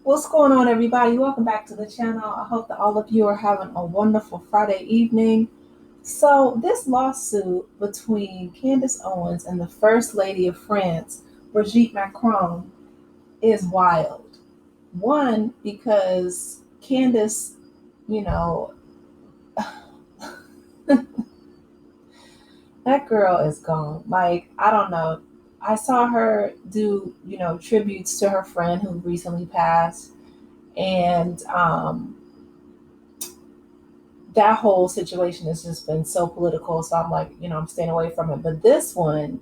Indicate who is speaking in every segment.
Speaker 1: What's going on, everybody? Welcome back to the channel. I hope that all of you are having a wonderful Friday evening. So, this lawsuit between Candice Owens and the First Lady of France, Brigitte Macron, is wild. One, because Candice, you know, that girl is gone. Like, I don't know. I saw her do, tributes to her friend who recently passed. And that whole situation has just been so political. So I'm like, I'm staying away from it. But this one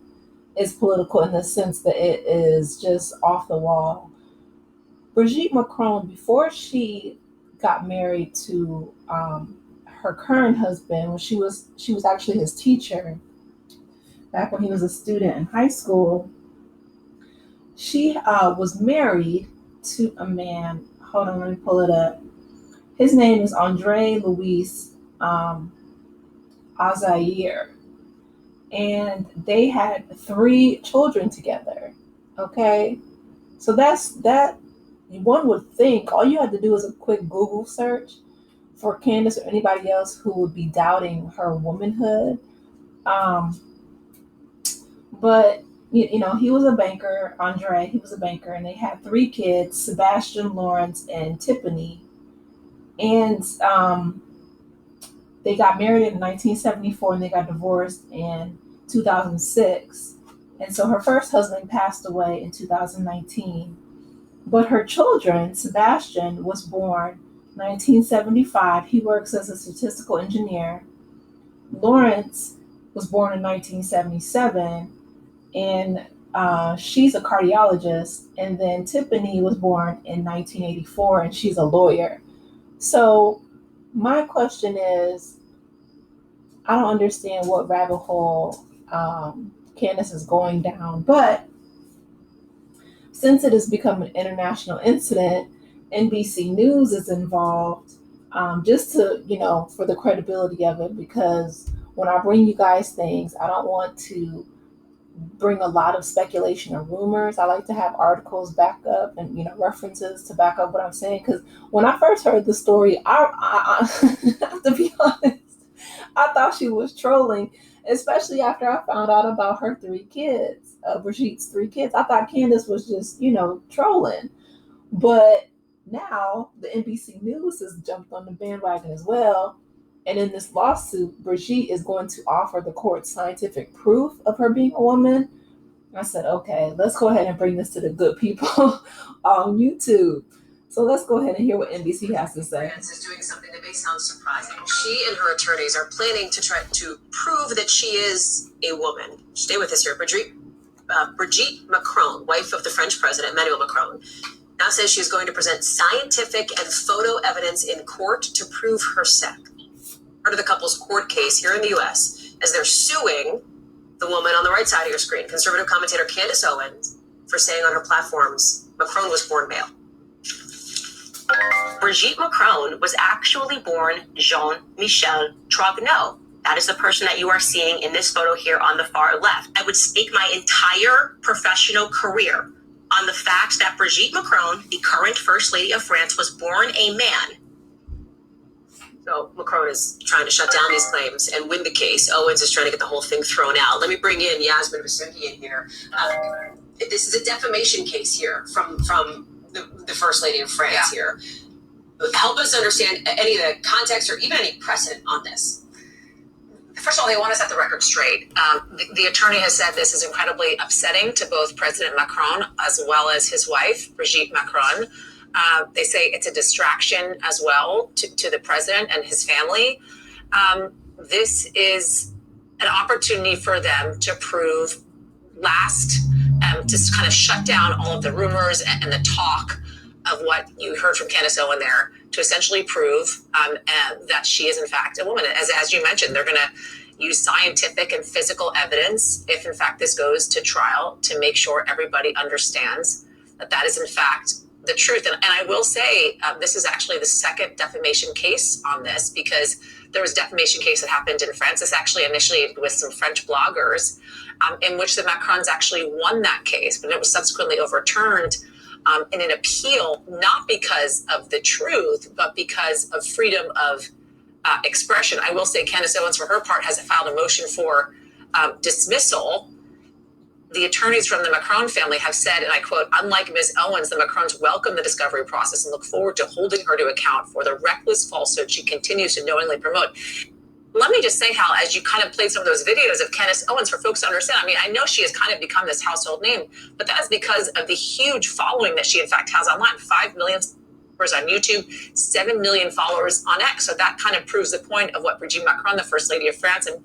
Speaker 1: is political in the sense that it is just off the wall. Brigitte Macron, before she got married to her current husband, when she was actually his teacher back when he was a student in high school, she was married to a man. Hold on, let me pull it up. His name is Andre Louis um, Azaire, and they had three children together. Okay, so that's that. One would think all you had to do is a quick Google search for Candace or anybody else who would be doubting her womanhood. Um, but he was a banker. Andre, he was a banker, and they had three kids: Sebastian, Lawrence, and Tiffany. And they got married in 1974 and they got divorced in 2006. And so her first husband passed away in 2019. But her children, Sebastian was born 1975. He works as a statistical engineer. Lawrence was born in 1977, and she's a cardiologist. And then Tiffany was born in 1984, and she's a lawyer. So my question is, I don't understand what rabbit hole Candace is going down, but since it has become an international incident, NBC News is involved, just to, for the credibility of it, because when I bring you guys things, I don't want to bring a lot of speculation or rumors. I like to have articles back up and, references to back up what I'm saying. Because when I first heard the story, I have to be honest, I thought she was trolling, especially after I found out about her three kids, Brigitte's three kids. I thought Candace was just, trolling. But now the NBC News has jumped on the bandwagon as well. And in this lawsuit, Brigitte is going to offer the court scientific proof of her being a woman. I said, okay, let's go ahead and bring this to the good people on YouTube. So let's go ahead and hear what NBC has to say.
Speaker 2: France is doing something that may sound surprising. She and her attorneys are planning to try to prove that she is a woman. Stay with us here. Brigitte Macron, wife of the French president, Emmanuel Macron, now says she's going to present scientific and photo evidence in court to prove her sex. Part of the couple's court case here in the U.S. as they're suing the woman on the right side of your screen, conservative commentator Candice Owens, for saying on her platforms, Macron was born male. Brigitte Macron was actually born Jean-Michel Trogneux. That is the person that you are seeing in this photo here on the far left. I would stake my entire professional career on the fact that Brigitte Macron, the current First Lady of France, was born a man. So Macron is trying to shut down these claims and win the case. Owens is trying to get the whole thing thrown out. Let me bring in Yasmin Vasungi in here. This is a defamation case here from the First Lady of France here. Help us understand any of the context or even any precedent on this.
Speaker 3: First of all, they want to set the record straight. The attorney has said this is incredibly upsetting to both President Macron as well as his wife, Brigitte Macron. They say it's a distraction as well to the president and his family. This is an opportunity for them to prove to kind of shut down all of the rumors and the talk of what you heard from Candice Owens there, to essentially prove that she is in fact a woman. As you mentioned, they're going to use scientific and physical evidence, if in fact this goes to trial, to make sure everybody understands that that is in fact the truth. And I will say, this is actually the second defamation case on this, because there was a defamation case that happened in France. This actually initiated with some French bloggers, in which the Macrons actually won that case, but it was subsequently overturned in an appeal, not because of the truth, but because of freedom of expression. I will say Candice Owens, for her part, has filed a motion for dismissal. The attorneys from the Macron family have said, and I quote, "Unlike Ms. Owens, the Macrons welcome the discovery process and look forward to holding her to account for the reckless falsehood she continues to knowingly promote." Let me just say, Hal, as you kind of played some of those videos of Candice Owens, for folks to understand, I mean, I know she has kind of become this household name, but that is because of the huge following that she, in fact, has online. 5 million followers on YouTube, 7 million followers on X. So that kind of proves the point of what Brigitte Macron, the First Lady of France, and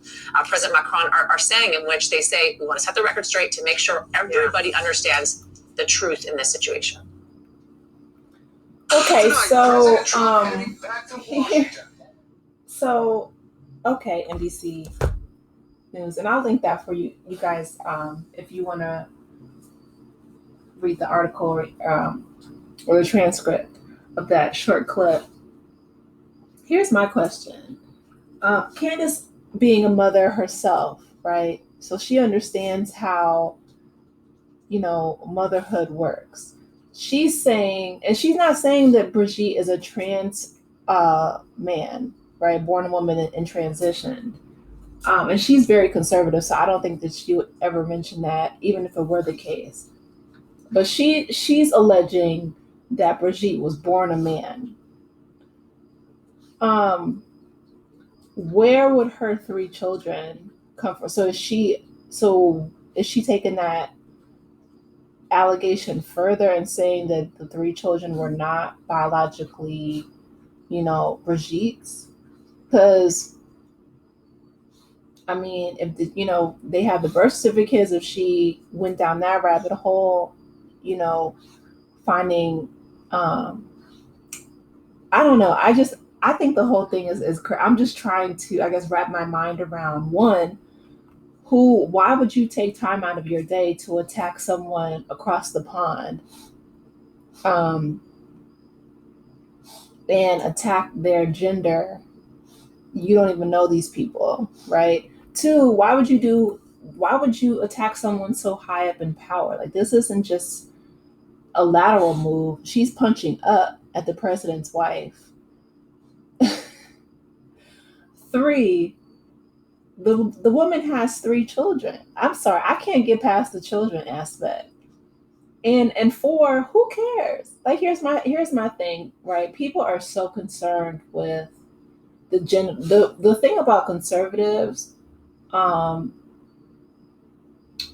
Speaker 3: President Macron are saying, in which they say, we want to set the record straight to make sure everybody understands the truth in this situation.
Speaker 1: Okay, so okay, NBC News, and I'll link that for you guys if you want to read the article or the transcript of that short clip. Here's my question. Candice, being a mother herself, right? So she understands how, motherhood works. She's saying, and she's not saying that Brigitte is a trans man, right? Born a woman and transitioned. And she's very conservative, so I don't think that she would ever mention that, even if it were the case. But she's alleging that Brigitte was born a man. Where would her 3 children come from? So is she taking that allegation further and saying that the 3 children were not biologically, Brigitte's? Because I mean, if they have the birth certificates, if she went down that rabbit hole, finding, I don't know. I think the whole thing is I'm just trying to, I guess, wrap my mind around, one, why would you take time out of your day to attack someone across the pond, and attack their gender? You don't even know these people, right? 2, why would you attack someone so high up in power? Like, this isn't just a lateral move. She's punching up at the president's wife. 3, the woman has 3 children. I'm sorry, I can't get past the children aspect. And 4, who cares? Like, here's my thing, right? People are so concerned with the thing about conservatives, and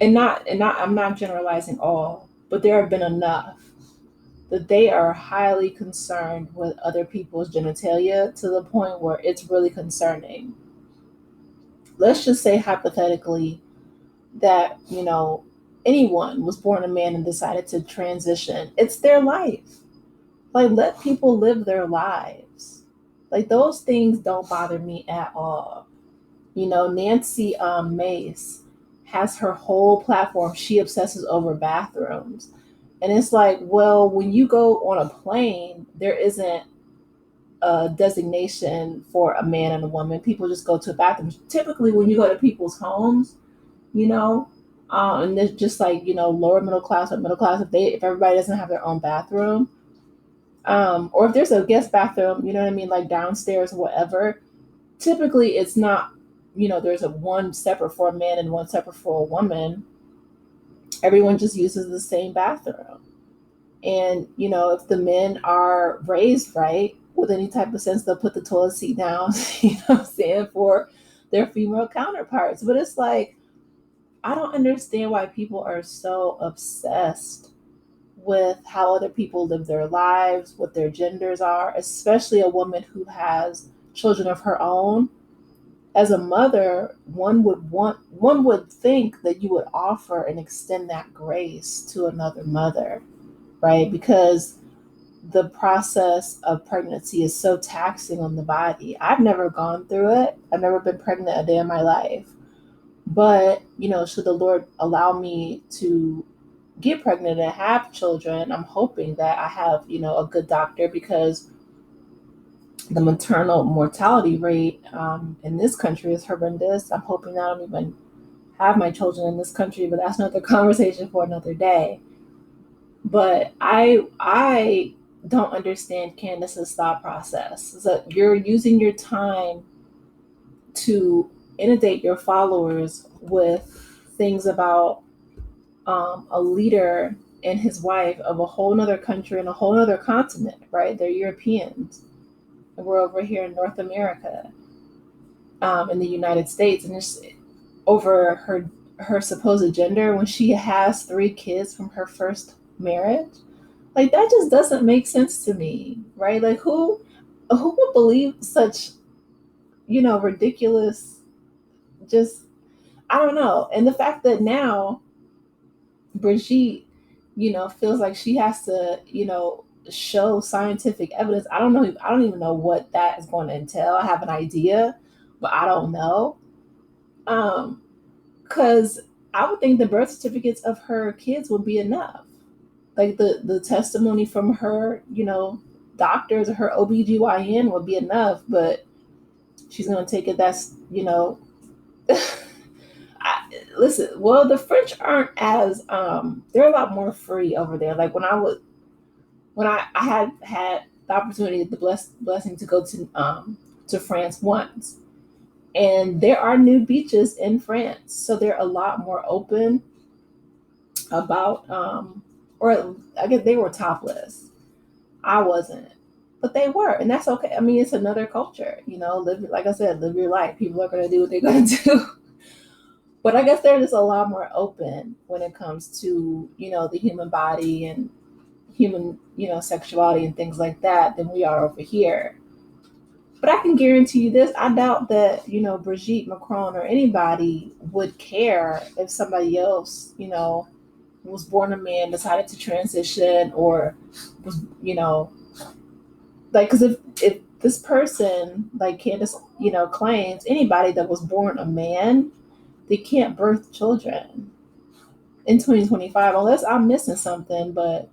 Speaker 1: I'm not generalizing all, but there have been enough that they are highly concerned with other people's genitalia to the point where it's really concerning. Let's just say hypothetically that, anyone was born a man and decided to transition. It's their life. Like, let people live their lives. Like, those things don't bother me at all. Nancy Mace has her whole platform. She obsesses over bathrooms. And it's like, well, when you go on a plane, there isn't a designation for a man and a woman. People just go to a bathroom. Typically, when you go to people's homes, and they're just like, lower middle class or middle class, if everybody doesn't have their own bathroom, or if there's a guest bathroom, like downstairs or whatever, typically it's not, there's one separate for a man and one separate for a woman. Everyone just uses the same bathroom. And, if the men are raised right with any type of sense, they'll put the toilet seat down, for their female counterparts. But it's like, I don't understand why people are so obsessed with how other people live their lives, what their genders are, especially a woman who has children of her own. As a mother, one would think that you would offer and extend that grace to another mother, right? Because the process of pregnancy is so taxing on the body. I've never gone through it. I've never been pregnant a day in my life. But, should the Lord allow me to get pregnant and have children, I'm hoping that I have, a good doctor, because the maternal mortality rate in this country is horrendous. I'm hoping I don't even have my children in this country, but that's another conversation for another day. But I don't understand Candace's thought process. So you're using your time to inundate your followers with things about a leader and his wife of a whole nother country and a whole nother continent, right? They're Europeans. And we're over here in North America, in the United States, and just over her supposed gender when she has 3 kids from her first marriage. Like that just doesn't make sense to me, right? Like who would believe such, ridiculous, just, I don't know. And the fact that now Brigitte, feels like she has to, show scientific evidence. I don't know. I don't even know what that is going to entail. I have an idea, but I don't know. Because I would think the birth certificates of her kids would be enough. Like the testimony from her, doctors or her OBGYN would be enough, but she's going to take it. That's, listen, well, the French aren't as they're a lot more free over there. Like when I had the opportunity, the blessing to go to France once, and there are nude beaches in France, so they're a lot more open about or I guess they were topless. I wasn't, but they were, and that's okay. I mean, it's another culture, live, like I said, live your life. People are going to do what they're going to do. But I guess they're just a lot more open when it comes to, the human body and human, sexuality and things like that than we are over here. But I can guarantee you this, I doubt that, Brigitte Macron or anybody would care if somebody else, was born a man, decided to transition, or was, like, because if this person, like Candice, claims anybody that was born a man, they can't birth children in 2025 unless I'm missing something. But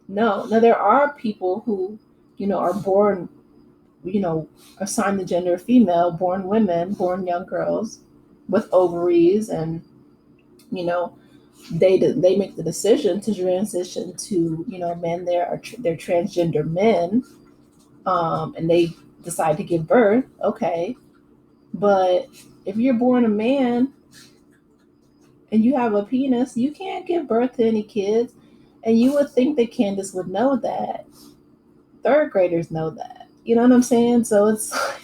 Speaker 1: no, there are people who, are born, assigned the gender female, born women, born young girls with ovaries, and they make the decision to transition to, men. They're transgender men, and they decide to give birth. Okay, but if you're born a man and you have a penis, you can't give birth to any kids. And you would think that Candace would know that. Third graders know that. You know what I'm saying? So it's like,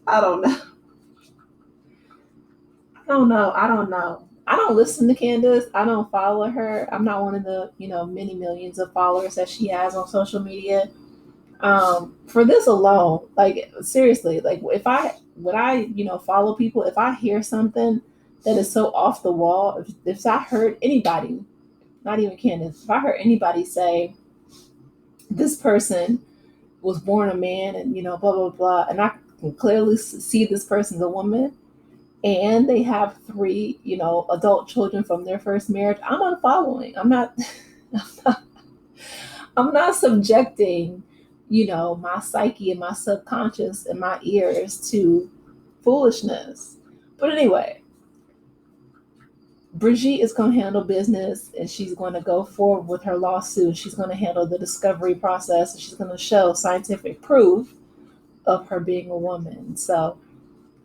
Speaker 1: I don't know. I don't know. I don't listen to Candace. I don't follow her. I'm not one of the, many millions of followers that she has on social media. For this alone, like seriously, like when I follow people, if I hear something that is so off the wall, if I heard anybody, not even Candace, if I heard anybody say this person was born a man and blah blah blah, and I can clearly see this person's a woman, and they have 3 adult children from their first marriage, I'm unfollowing. I'm not I'm not subjecting my psyche and my subconscious and my ears to foolishness. But anyway, Brigitte is going to handle business, and she's going to go forward with her lawsuit. She's going to handle the discovery process, and she's going to show scientific proof of her being a woman. So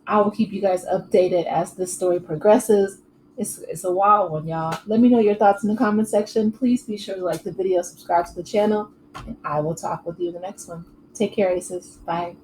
Speaker 1: I will keep you guys updated as this story progresses. It's a wild one, y'all. Let me know your thoughts in the comment section. Please be sure to like the video, subscribe to the channel, and I will talk with you in the next one. Take care, Aces. Bye.